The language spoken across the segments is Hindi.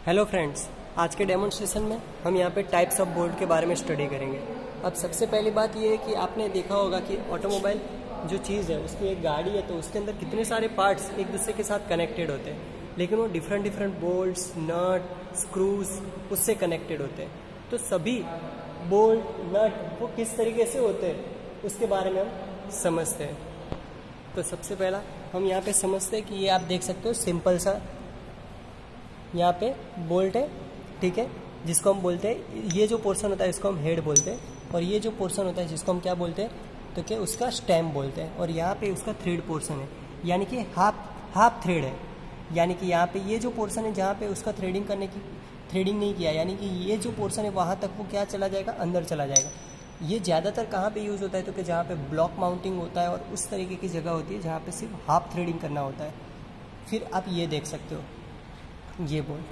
हेलो फ्रेंड्स, आज के डेमोन्स्ट्रेशन में हम यहाँ पे टाइप्स ऑफ बोल्ट के बारे में स्टडी करेंगे। अब सबसे पहली बात ये है कि आपने देखा होगा कि ऑटोमोबाइल जो चीज़ है उसकी एक गाड़ी है तो उसके अंदर कितने सारे पार्ट्स एक दूसरे के साथ कनेक्टेड होते हैं, लेकिन वो डिफरेंट बोल्ट्स, नट, स्क्रूज उससे कनेक्टेड होते हैं। तो सभी बोल्ट, नट वो किस तरीके से होते हैं उसके बारे में हम समझते हैं। तो सबसे पहला हम यहाँ पे समझते हैं कि ये आप देख सकते हो सिंपल सा यहाँ पे बोल्ट है, ठीक है, जिसको हम बोलते हैं, ये जो पोर्शन होता है इसको हम हेड बोलते हैं, और ये जो पोर्शन होता है जिसको हम क्या बोलते हैं तो क्या उसका स्टेम बोलते हैं। और यहाँ पे उसका थ्रेड पोर्शन है, यानी कि हाफ थ्रेड है, यानी कि यहाँ पे ये जो पोर्शन है जहाँ पे उसका थ्रेडिंग नहीं किया, यानी कि ये जो पोर्शन है वहाँ तक वो क्या चला जाएगा, अंदर चला जाएगा। ये ज़्यादातर कहाँ पे यूज़ होता है तो कि जहाँ पे ब्लॉक माउंटिंग होता है और उस तरीके की जगह होती है जहाँ पे सिर्फ हाफ थ्रेडिंग करना होता है। फिर आप ये देख सकते हो ये बोल्ट,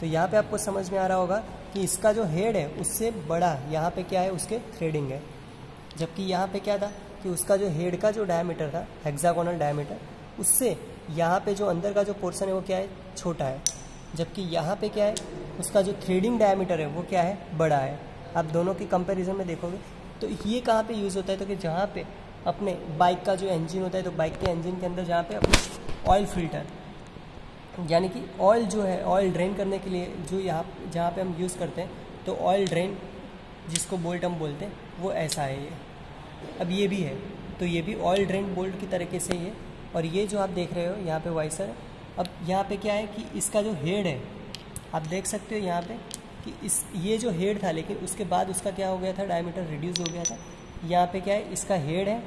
तो यहाँ पे आपको समझ में आ रहा होगा कि इसका जो हेड है उससे बड़ा यहाँ पे क्या है, उसके थ्रेडिंग है, जबकि यहाँ पे क्या था कि उसका जो हेड का जो डायमीटर था, हेक्सागोनल डायमीटर, उससे यहाँ पे जो अंदर का जो पोर्शन है वो क्या है, छोटा है, जबकि यहाँ पे क्या है, उसका जो थ्रेडिंग डायमीटर है वो क्या है, बड़ा है। आप दोनों की कंपैरिजन में देखोगे तो ये कहाँ पे यूज़ होता है तो कि जहाँ पे अपने बाइक का जो इंजन होता है तो बाइक के इंजन के अंदर जहाँ पे अपने ऑयल फिल्टर, यानी कि ऑयल जो है, ऑयल ड्रेन करने के लिए जो यहाँ जहाँ पे हम यूज़ करते हैं, तो ऑयल ड्रेन जिसको बोल्ट हम बोलते हैं वो ऐसा है ये। अब ये भी है, तो ये भी ऑयल ड्रेन बोल्ट की तरीके से ही है। और ये जो आप देख रहे हो यहाँ पे वाइसर है। अब यहाँ पे क्या है कि इसका जो हेड है आप देख सकते हो यहाँ पे कि ये जो हेड था, लेकिन उसके बाद उसका क्या हो गया था, डायमीटर रिड्यूस हो गया था। यहाँ पे क्या है, इसका हेड है,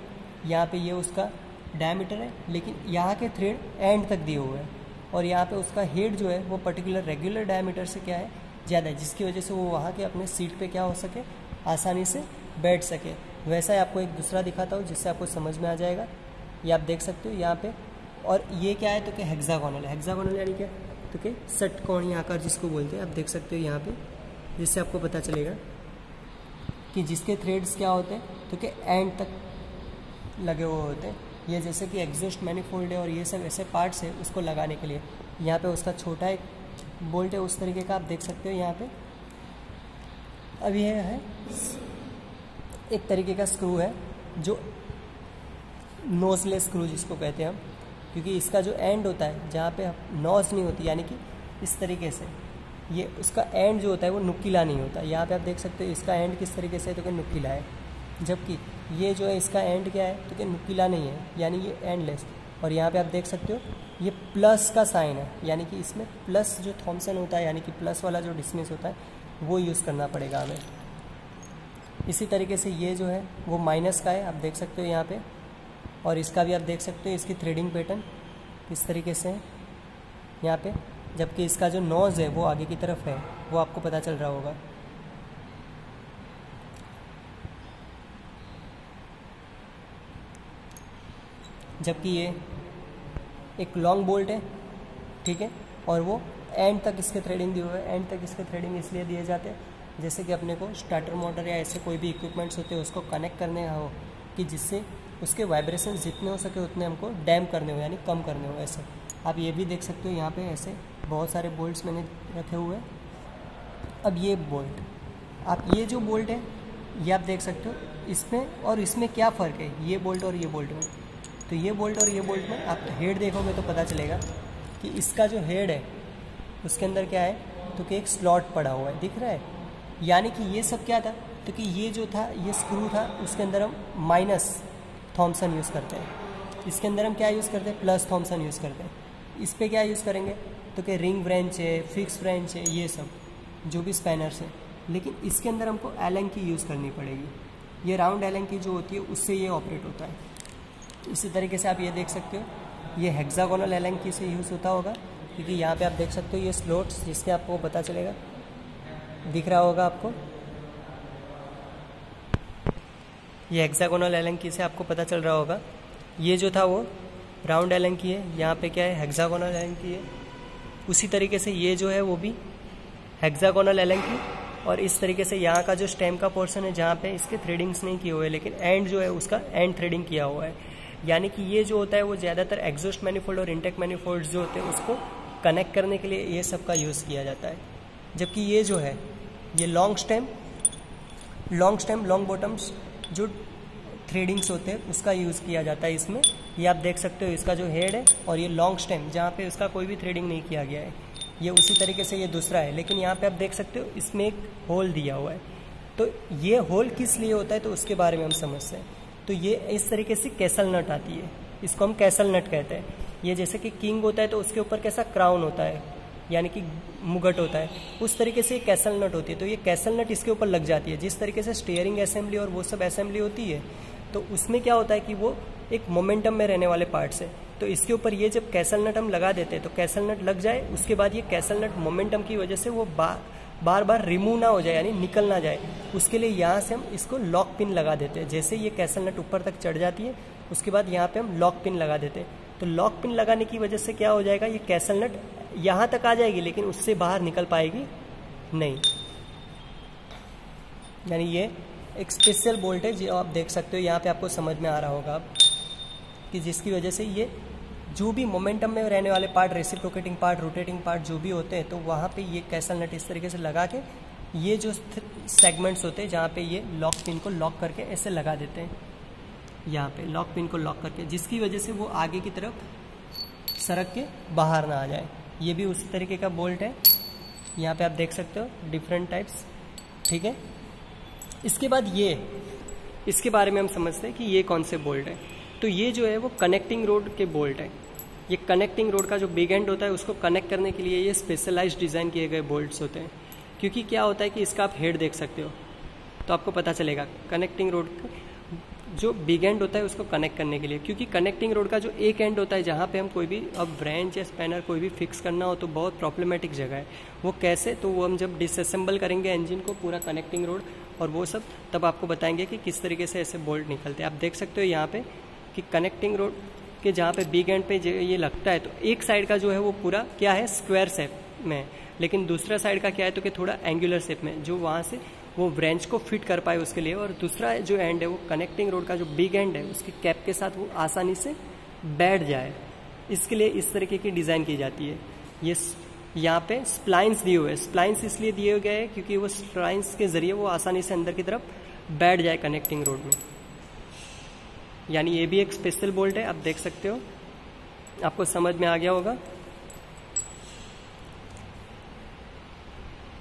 यहाँ पे ये उसका डायमीटर है, लेकिन यहाँ के थ्रेड एंड तक दिए हुए हैं, और यहाँ पे उसका हेड जो है वो पर्टिकुलर रेगुलर डायमीटर से क्या है, ज़्यादा है, जिसकी वजह से वो वहाँ के अपने सीट पे क्या हो सके, आसानी से बैठ सके। वैसा ही आपको एक दूसरा दिखाता हूँ जिससे आपको समझ में आ जाएगा। ये आप देख सकते हो यहाँ पे। और ये क्या है तो कि हेक्सागोनल है। हेक्सागोनल यानी क्या तो कि षटकोणीय आकार जिसको बोलते हैं, आप देख सकते हो यहाँ पे, जिससे आपको पता चलेगा कि जिसके थ्रेड्स क्या होते हैं तो कि एंड तक लगे हुए होते हैं। ये जैसे कि एग्जॉस्ट मैनिफोल्ड है और ये सब ऐसे पार्ट्स है उसको लगाने के लिए। यहाँ पे उसका छोटा एक बोल्ट है उस तरीके का, आप देख सकते हो यहाँ पे। अब ये है एक तरीके का स्क्रू है जो नोजलेस स्क्रू जिसको कहते हैं हम, क्योंकि इसका जो एंड होता है जहाँ पे नोज नहीं होती, यानी कि इस तरीके से ये उसका एंड जो होता है वो नुकीला नहीं होता। यहाँ पे आप देख सकते हो इसका एंड किस तरीके से है तो कि नुकीला है, जबकि ये जो है इसका एंड क्या है तो कि नुकीला नहीं है, यानी ये एंडलेस। और यहाँ पे आप देख सकते हो ये प्लस का साइन है, यानी कि इसमें प्लस जो थॉमसन होता है, यानी कि प्लस वाला जो डिस्मिस होता है वो यूज़ करना पड़ेगा हमें। इसी तरीके से ये जो है वो माइनस का है, आप देख सकते हो यहाँ पे। और इसका भी आप देख सकते हो इसकी थ्रेडिंग पैटर्न किस तरीके से है यहाँ पे, जबकि इसका जो नोज़ है वो आगे की तरफ है, वो आपको पता चल रहा होगा। जबकि ये एक लॉन्ग बोल्ट है, ठीक है, और वो एंड तक इसके थ्रेडिंग दिए हुए हैं। एंड तक इसके थ्रेडिंग इसलिए दिए जाते हैं जैसे कि अपने को स्टार्टर मोटर या ऐसे कोई भी इक्विपमेंट्स होते हैं उसको कनेक्ट करने हो, कि जिससे उसके वाइब्रेशन जितने हो सके उतने हमको डैम करने हो, यानी कम करने हो। ऐसे आप ये भी देख सकते हो यहाँ पे ऐसे बहुत सारे बोल्ट्स मैंने रखे हुए हैं। अब ये बोल्ट, आप ये जो बोल्ट है ये आप देख सकते हो, इसमें और इसमें क्या फ़र्क है, ये बोल्ट और ये बोल्ट में। तो ये बोल्ट और ये बोल्ट में आप हेड देखोगे तो पता चलेगा कि इसका जो हेड है उसके अंदर क्या है तो कि एक स्लॉट पड़ा हुआ है, दिख रहा है। यानी कि ये सब क्या था तो कि ये जो था, ये स्क्रू था, उसके अंदर हम माइनस थॉमसन यूज़ करते हैं, इसके अंदर हम क्या यूज़ करते हैं, प्लस थॉमसन यूज़ करते हैं। इस पर क्या यूज़ करेंगे तो कि रिंग ब्रेंच है, फिक्स ब्रेंच है, ये सब जो भी स्पैनर्स है। लेकिन इसके अंदर हमको एलन की यूज़ करनी पड़ेगी। ये राउंड एलन की जो होती है उससे ये ऑपरेट होता है। इसी तरीके से आप ये देख सकते हो ये हेक्सागोनल एलन की से यूज़ होता होगा, क्योंकि यहाँ पे आप देख सकते हो ये स्लोट्स, जिससे आपको पता चलेगा, दिख रहा होगा आपको, ये हेक्सागोनल एलन की से आपको पता चल रहा होगा। ये जो था वो राउंड एलन की है, यहाँ पे क्या है, हेक्सागोनल एलन की है। उसी तरीके से ये जो है वो भी हेक्सागोनल एलन की। और इस तरीके से यहाँ का जो स्टेम का पोर्शन है जहाँ पे इसके थ्रेडिंग्स नहीं किए हुए, लेकिन एंड जो है उसका एंड थ्रेडिंग किया हुआ है। यानी कि ये जो होता है वो ज़्यादातर एग्जॉस्ट मैनिफोल्ड और इंटेक मैनिफोल्ड जो होते हैं उसको कनेक्ट करने के लिए ये सब का यूज़ किया जाता है। जबकि ये जो है ये लॉन्ग स्टेम, लॉन्ग बॉटम्स जो थ्रेडिंग्स होते हैं उसका यूज़ किया जाता है इसमें। ये आप देख सकते हो इसका जो हेड है और ये लॉन्ग स्टेम जहाँ पे उसका कोई भी थ्रेडिंग नहीं किया गया है, ये उसी तरीके से ये दूसरा है। लेकिन यहाँ पे आप देख सकते हो इसमें एक होल दिया हुआ है। तो ये होल किस लिए होता है तो उसके बारे में हम समझते हैं। तो ये इस तरीके से कैसल नट आती है, इसको हम कैसल नट कहते हैं। ये जैसे कि किंग होता है तो उसके ऊपर कैसा क्राउन होता है, यानी कि मुगट होता है, उस तरीके से कैसल नट होती है। तो ये कैसल नट इसके ऊपर लग जाती है। जिस तरीके से स्टीयरिंग असेंबली और वो सब असेंबली होती है तो उसमें क्या होता है कि वो एक मोमेंटम में रहने वाले पार्ट्स है। तो इसके ऊपर ये जब कैसल नट हम लगा देते हैं तो कैसल नट लग जाए, उसके बाद ये कैसल नट मोमेंटम की वजह से वो बार बार रिमूव ना हो जाए, यानी निकल ना जाए, उसके लिए यहाँ से हम इसको लॉक पिन लगा देते हैं। जैसे ये कैसल नट ऊपर तक चढ़ जाती है उसके बाद यहाँ पे हम लॉक पिन लगा देते हैं। तो लॉक पिन लगाने की वजह से क्या हो जाएगा, ये कैसल नट यहाँ तक आ जाएगी लेकिन उससे बाहर निकल पाएगी नहीं। यानी ये एक स्पेशल बोल्ट है जो आप देख सकते हो, यहाँ पे आपको समझ में आ रहा होगा कि जिसकी वजह से ये जो भी मोमेंटम में रहने वाले part, reciprocating part, rotating part जो भी होते हैं तो वहाँ पे ये कैसल नट इस तरीके से लगा के ये जो सेगमेंट्स होते हैं जहाँ पे ये लॉक पिन को लॉक करके ऐसे लगा देते हैं, यहाँ पे लॉक पिन को लॉक करके, जिसकी वजह से वो आगे की तरफ सरक के बाहर ना आ जाए। ये भी उसी तरीके का बोल्ट है, यहाँ पे आप देख सकते हो डिफरेंट टाइप्स। ठीक है, इसके बाद ये, इसके बारे में हम समझते हैं कि ये कौन से बोल्ट है। तो ये जो है वो कनेक्टिंग रोड के बोल्ट है। ये कनेक्टिंग रोड का जो बिग एंड होता है उसको कनेक्ट करने के लिए ये स्पेशलाइज्ड डिज़ाइन किए गए बोल्ट्स होते हैं। क्योंकि क्या होता है कि इसका आप हेड देख सकते हो तो आपको पता चलेगा कनेक्टिंग रोड जो बिग एंड होता है उसको कनेक्ट करने के लिए। क्योंकि कनेक्टिंग रोड का जो एक एंड होता है जहाँ पे हम कोई भी अब ब्रेंच या स्पैनर कोई भी फिक्स करना हो तो बहुत प्रॉब्लमेटिक जगह है। वो कैसे, तो वो हम जब डिसअसेंबल करेंगे इंजन को पूरा कनेक्टिंग रोड और वो सब, तब आपको बताएंगे कि किस तरीके से ऐसे बोल्ट निकलते हैं। आप देख सकते हो यहाँ पे कि कनेक्टिंग रोड के जहाँ पे बिग एंड पे ये लगता है तो एक साइड का जो है वो पूरा क्या है स्क्वायर शेप में, लेकिन दूसरा साइड का क्या है तो कि थोड़ा एंगुलर शेप में, जो वहाँ से वो ब्रेंच को फिट कर पाए उसके लिए। और दूसरा जो एंड है वो कनेक्टिंग रोड का जो बिग एंड है उसकी कैप के साथ वो आसानी से बैठ जाए, इसके लिए इस तरीके की डिज़ाइन की जाती है। ये यहाँ पे स्प्लाइंस दिए हुए हैं, स्प्लाइंस इसलिए दिए गए हैं क्योंकि वो स्प्लाइंस के ज़रिए वो आसानी से अंदर की तरफ बैठ जाए कनेक्टिंग रोड में। यानी ये भी एक स्पेशल बोल्ट है, आप देख सकते हो, आपको समझ में आ गया होगा।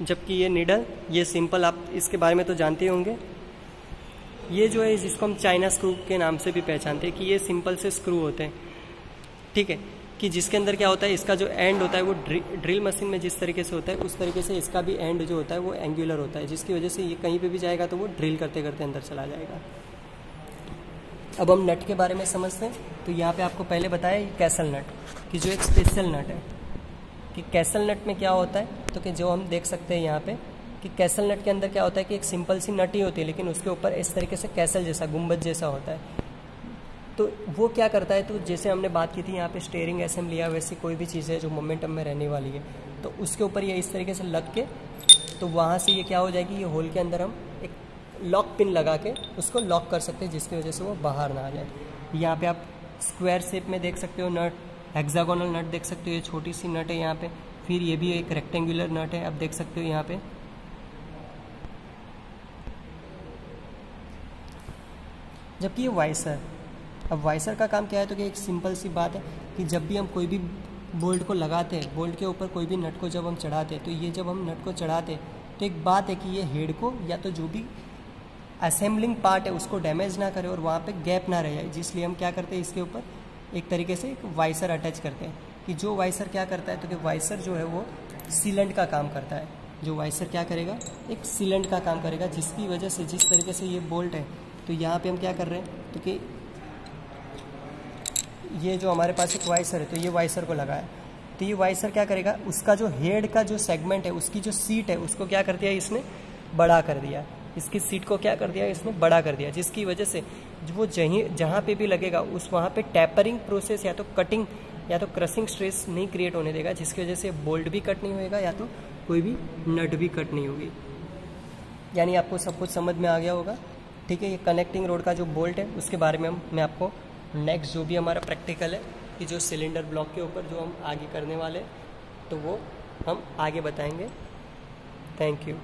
जबकि ये नीडल, ये सिंपल, आप इसके बारे में तो जानते होंगे। ये जो है जिसको हम चाइना स्क्रू के नाम से भी पहचानते हैं कि ये सिंपल से स्क्रू होते हैं। ठीक है, कि जिसके अंदर क्या होता है, इसका जो एंड होता है वो ड्रिल मशीन में जिस तरीके से होता है उस तरीके से इसका भी एंड जो होता है वो एंगुलर होता है, जिसकी वजह से ये कहीं पे भी जाएगा तो वो ड्रिल करते करते अंदर चला जाएगा। अब हम नट के बारे में समझते हैं। तो यहाँ पे आपको पहले बताया ये कैसल नट कि जो एक स्पेशल नट है कि कैसल नट में क्या होता है, तो कि जो हम देख सकते हैं यहाँ पे कि कैसल नट के अंदर क्या होता है कि एक सिंपल सी नट ही होती है लेकिन उसके ऊपर इस तरीके से कैसल जैसा, गुंबद जैसा होता है। तो वो क्या करता है, तो जैसे हमने बात की थी यहाँ पे स्टीयरिंग असेंबली या वैसी कोई भी चीज़ है जो मोमेंटम में रहने वाली है तो उसके ऊपर ये इस तरीके से लग के, तो वहाँ से ये क्या हो जाएगी, ये होल के अंदर हम एक लॉक पिन लगा के उसको लॉक कर सकते हैं, जिसकी वजह से वो बाहर ना आ जाए। यहाँ पे आप स्क्वायर शेप में देख सकते हो नट, हेक्सागोनल नट देख सकते हो, ये छोटी सी नट है यहाँ पे। फिर ये भी एक रेक्टेंगुलर नट है, आप देख सकते हो यहाँ पे। जबकि ये वाइसर, अब वाइसर का काम क्या है, तो कि एक सिंपल सी बात है कि जब भी हम कोई भी बोल्ट को लगाते हैं, बोल्ट के ऊपर कोई भी नट को जब हम चढ़ाते हैं, तो ये जब हम नट को चढ़ाते हैं तो एक बात है कि ये हेड को या तो जो भी असेंबलिंग पार्ट है उसको डैमेज ना करे और वहाँ पे गैप ना रह जाए, जिसलिए हम क्या करते हैं इसके ऊपर एक तरीके से एक वाइसर अटैच करते हैं। कि जो वाइसर क्या करता है, तो कि वाइसर जो है वो सीलेंट का काम करता है। जो वाइसर क्या करेगा, एक सीलेंट का काम करेगा, जिसकी वजह से जिस तरीके से ये बोल्ट है, तो यहाँ पे हम क्या कर रहे हैं, तो कि ये जो हमारे पास एक वाइसर है तो ये वाइसर को लगाया, तो ये वाइसर क्या करेगा, उसका जो हेड का जो सेगमेंट है, उसकी जो सीट है उसको क्या कर दिया इसने, बड़ा कर दिया। इसकी सीट को क्या कर दिया इसने, बड़ा कर दिया, जिसकी वजह से वो जहाँ पे भी लगेगा उस वहाँ पे टैपरिंग प्रोसेस या तो कटिंग या तो क्रशिंग स्ट्रेस नहीं क्रिएट होने देगा, जिसकी वजह से बोल्ट भी कट नहीं होएगा या तो कोई भी नट भी कट नहीं होगी। यानी आपको सब कुछ समझ में आ गया होगा। ठीक है, ये कनेक्टिंग रोड का जो बोल्ट है उसके बारे में मैं आपको नेक्स्ट जो भी हमारा प्रैक्टिकल है कि जो सिलेंडर ब्लॉक के ऊपर जो हम आगे करने वाले तो वो हम आगे बताएंगे। Thank you.